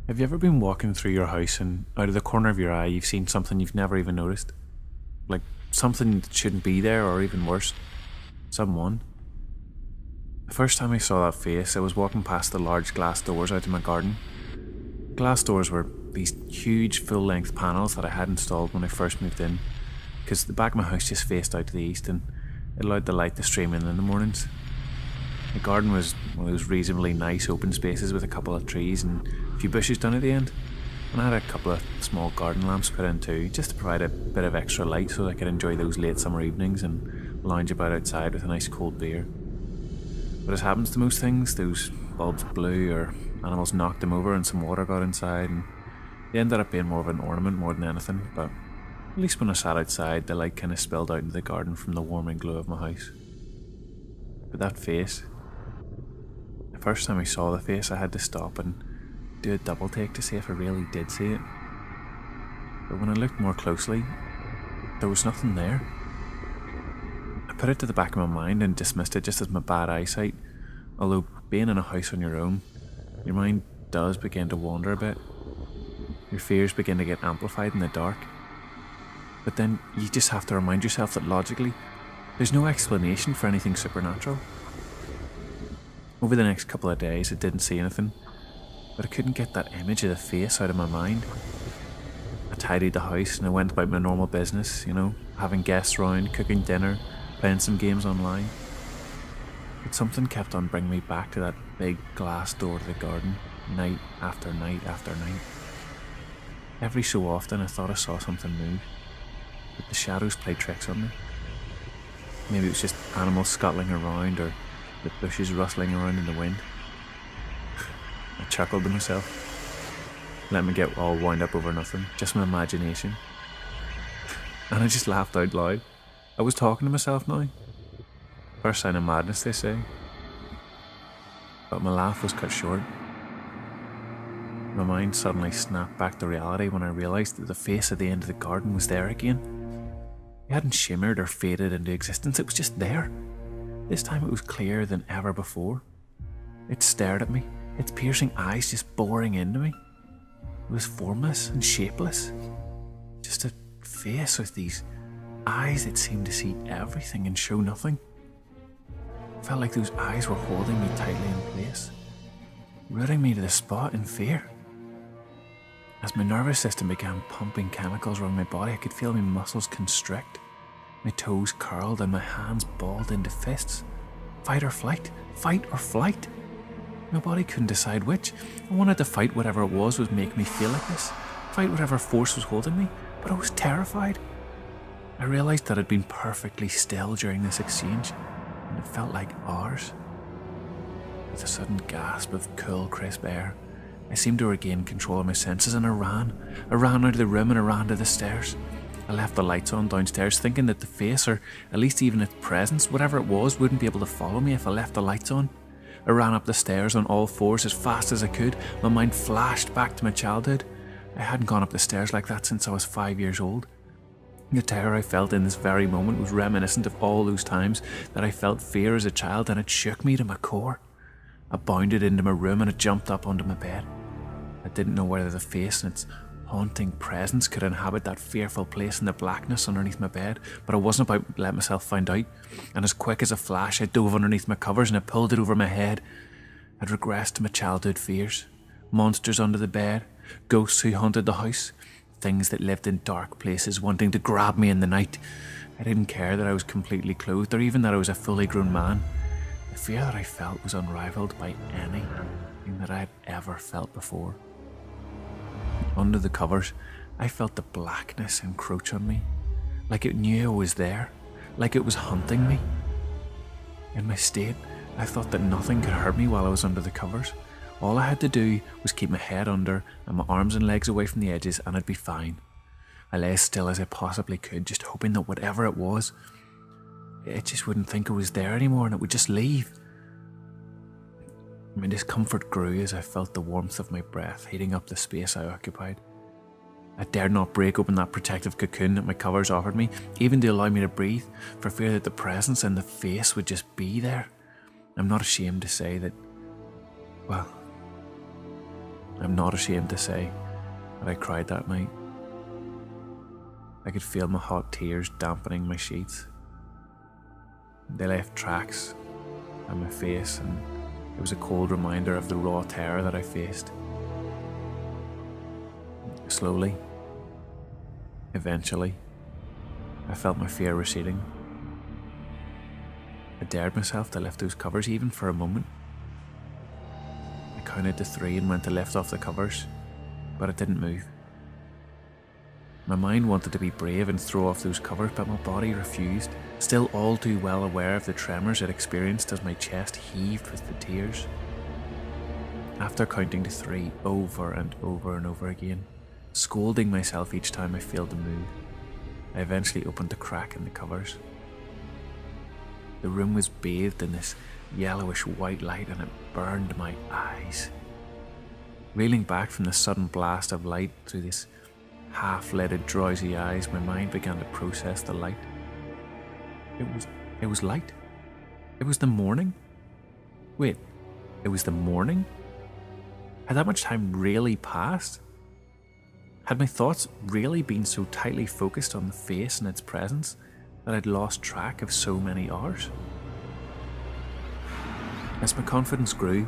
Have you ever been walking through your house and out of the corner of your eye you've seen something you've never even noticed? Like something that shouldn't be there, or even worse, someone. The first time I saw that face, I was walking past the large glass doors out in my garden. The glass doors were these huge full-length panels that I had installed when I first moved in, because the back of my house just faced out to the east and it allowed the light to stream in the mornings. The garden was one of those reasonably nice open spaces with a couple of trees and a few bushes down at the end. And I had a couple of small garden lamps put in too, just to provide a bit of extra light so I could enjoy those late summer evenings and lounge about outside with a nice cold beer. But as happens to most things, those bulbs blew or animals knocked them over and some water got inside, and they ended up being more of an ornament more than anything. But at least when I sat outside, the light kind of spilled out into the garden from the warming glow of my house. But that face, the first time I saw the face, I had to stop and do a double take to see if I really did see it. But when I looked more closely, there was nothing there. I put it to the back of my mind and dismissed it just as my bad eyesight, although being in a house on your own, your mind does begin to wander a bit. Your fears begin to get amplified in the dark. But then you just have to remind yourself that logically, there's no explanation for anything supernatural. Over the next couple of days I didn't see anything, but I couldn't get that image of the face out of my mind. I tidied the house and I went about my normal business, having guests round, cooking dinner, playing some games online. But something kept on bringing me back to that big glass door to the garden, night after night after night. Every so often I thought I saw something move, but the shadows played tricks on me. Maybe it was just animals scuttling around or the bushes rustling around in the wind. I chuckled to myself. Let me get all wound up over nothing, just my imagination. And I just laughed out loud. I was talking to myself now. First sign of madness, they say. But my laugh was cut short. My mind suddenly snapped back to reality when I realised that the face at the end of the garden was there again. It hadn't shimmered or faded into existence, it was just there. This time it was clearer than ever before. It stared at me, its piercing eyes just boring into me. It was formless and shapeless. Just a face with these eyes that seemed to see everything and show nothing. It felt like those eyes were holding me tightly in place, rooting me to the spot in fear. As my nervous system began pumping chemicals around my body, I could feel my muscles constrict. My toes curled and my hands balled into fists. Fight or flight, fight or flight. My body couldn't decide which. I wanted to fight whatever it was making me feel like this, fight whatever force was holding me, but I was terrified. I realised that I'd been perfectly still during this exchange, and it felt like hours. With a sudden gasp of cool, crisp air, I seemed to regain control of my senses and I ran. I ran out of the room and I ran to the stairs. I left the lights on downstairs, thinking that the face, or at least even its presence, whatever it was, wouldn't be able to follow me if I left the lights on. I ran up the stairs on all fours as fast as I could. My mind flashed back to my childhood. I hadn't gone up the stairs like that since I was 5 years old. The terror I felt in this very moment was reminiscent of all those times that I felt fear as a child, and it shook me to my core. I bounded into my room and I jumped up onto my bed. I didn't know whether the face and its haunting presence could inhabit that fearful place in the blackness underneath my bed, but I wasn't about to let myself find out, and as quick as a flash I dove underneath my covers and I pulled it over my head. I'd regressed to my childhood fears. Monsters under the bed, ghosts who haunted the house, things that lived in dark places wanting to grab me in the night. I didn't care that I was completely clothed or even that I was a fully grown man. The fear that I felt was unrivaled by anything that I had ever felt before. Under the covers, I felt the blackness encroach on me, like it knew I was there, like it was hunting me. In my state, I thought that nothing could hurt me while I was under the covers. All I had to do was keep my head under and my arms and legs away from the edges and I'd be fine. I lay as still as I possibly could, just hoping that whatever it was, it just wouldn't think it was there anymore and it would just leave. My discomfort grew as I felt the warmth of my breath heating up the space I occupied. I dared not break open that protective cocoon that my covers offered me, even to allow me to breathe, for fear that the presence and the face would just be there. I'm not ashamed to say that, well, I'm not ashamed to say that I cried that night. I could feel my hot tears dampening my sheets. They left tracks on my face, and it was a cold reminder of the raw terror that I faced. Slowly, eventually, I felt my fear receding. I dared myself to lift those covers even for a moment. I counted to 3 and went to lift off the covers, but it didn't move. My mind wanted to be brave and throw off those covers, but my body refused, still all too well aware of the tremors it experienced as my chest heaved with the tears. After counting to 3 over and over and over again, scolding myself each time I failed to move, I eventually opened the crack in the covers. The room was bathed in this yellowish white light, and it burned my eyes. Reeling back from the sudden blast of light through this half-lidded, drowsy eyes, my mind began to process the light. It was light. It was the morning. Wait, it was the morning? Had that much time really passed? Had my thoughts really been so tightly focused on the face and its presence that I'd lost track of so many hours? As my confidence grew,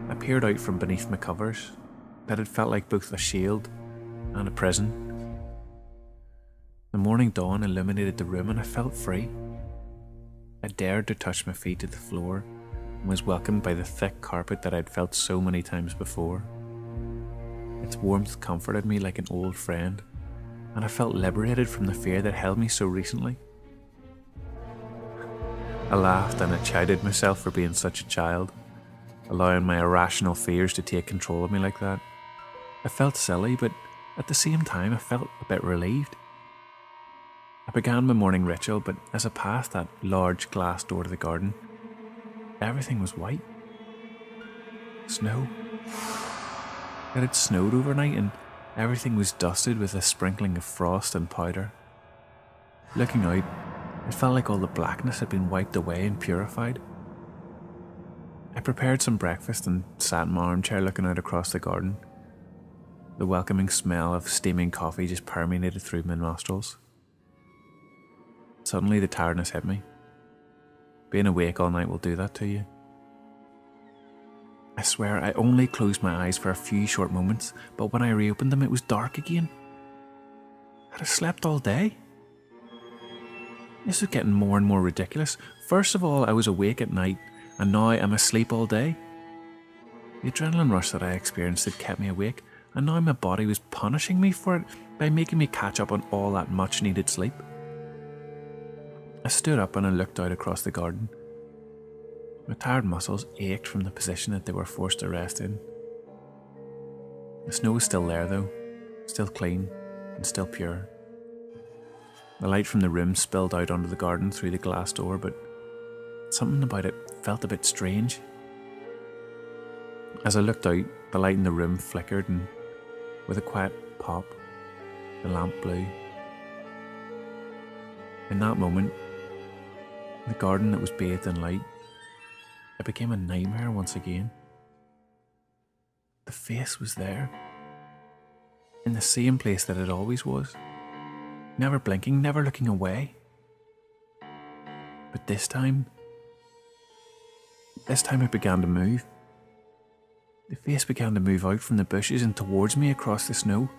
I peered out from beneath my covers that had felt like both a shield and a prison. The morning dawn illuminated the room, and I felt free. I dared to touch my feet to the floor and was welcomed by the thick carpet that I'd felt so many times before. Its warmth comforted me like an old friend, and I felt liberated from the fear that held me so recently. I laughed and I chided myself for being such a child, allowing my irrational fears to take control of me like that. I felt silly, but at the same time I felt a bit relieved. I began my morning ritual, but as I passed that large glass door to the garden, everything was white. Snow. It had snowed overnight, and everything was dusted with a sprinkling of frost and powder. Looking out, it felt like all the blackness had been wiped away and purified. I prepared some breakfast and sat in my armchair looking out across the garden. The welcoming smell of steaming coffee just permeated through my nostrils. Suddenly the tiredness hit me. Being awake all night will do that to you. I swear I only closed my eyes for a few short moments, but when I reopened them it was dark again. Had I slept all day? This was getting more and more ridiculous. First of all, I was awake at night, and now I'm asleep all day. The adrenaline rush that I experienced had kept me awake, and now my body was punishing me for it by making me catch up on all that much needed sleep. I stood up and I looked out across the garden. My tired muscles ached from the position that they were forced to rest in. The snow was still there though, still clean and still pure. The light from the room spilled out onto the garden through the glass door, but something about it felt a bit strange. As I looked out, the light in the room flickered, and with a quiet pop, the lamp blew. In that moment, the garden that was bathed in light, it became a nightmare once again. The face was there, in the same place that it always was, never blinking, never looking away. But this time it began to move. The face began to move out from the bushes and towards me across the snow.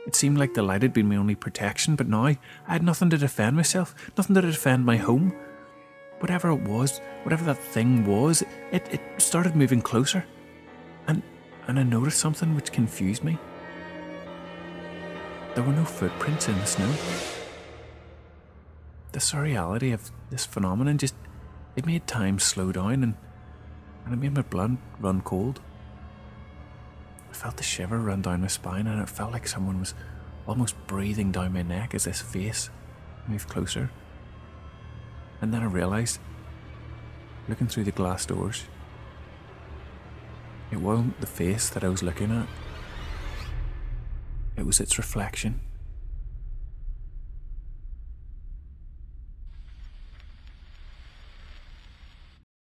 It seemed like the light had been my only protection, but now I had nothing to defend myself, nothing to defend my home. Whatever it was, whatever that thing was, it started moving closer. And I noticed something which confused me. There were no footprints in the snow. The surreality of this phenomenon it made time slow down, and it made my blood run cold. I felt the shiver run down my spine, and it felt like someone was almost breathing down my neck as this face moved closer. And then I realised, looking through the glass doors, it wasn't the face that I was looking at. It was its reflection.